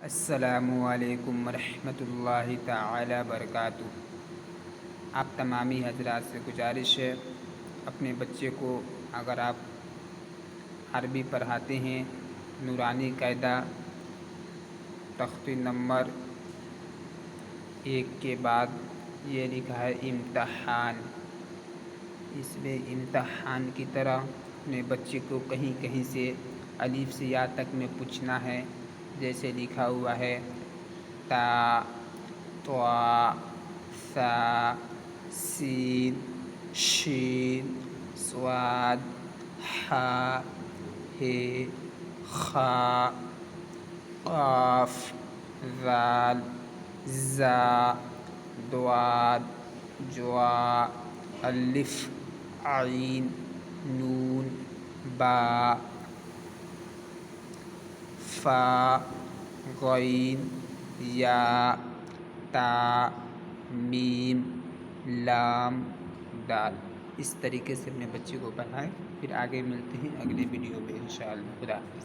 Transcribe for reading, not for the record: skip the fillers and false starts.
السلام علیکم ورحمۃ اللہ تعالی وبرکاتہ۔ آپ تمامی حضرات سے گزارش ہے، اپنے بچے کو اگر آپ عربی پڑھاتے ہیں، نورانی قاعدہ تختی نمبر 1 کے بعد یہ لکھا ہے امتحان، اس میں امتحان کی طرح اپنے بچے کو کہیں کہیں سے الف سے یا تک میں پوچھنا ہے، جیسے لکھا ہوا ہے تا، طا، ثا، سین، شین، صاد، حا، ہ، خا، قاف، ذال، ذا، ضاد، جوا، الف، عین، نون، با، فا، غین، یا، تا، میم، لام، دال۔ اس طریقے سے اپنے بچے کو پڑھائیں۔ پھر آگے ملتے ہیں اگلے ویڈیو میں انشاءاللہ۔ خدا حافظ۔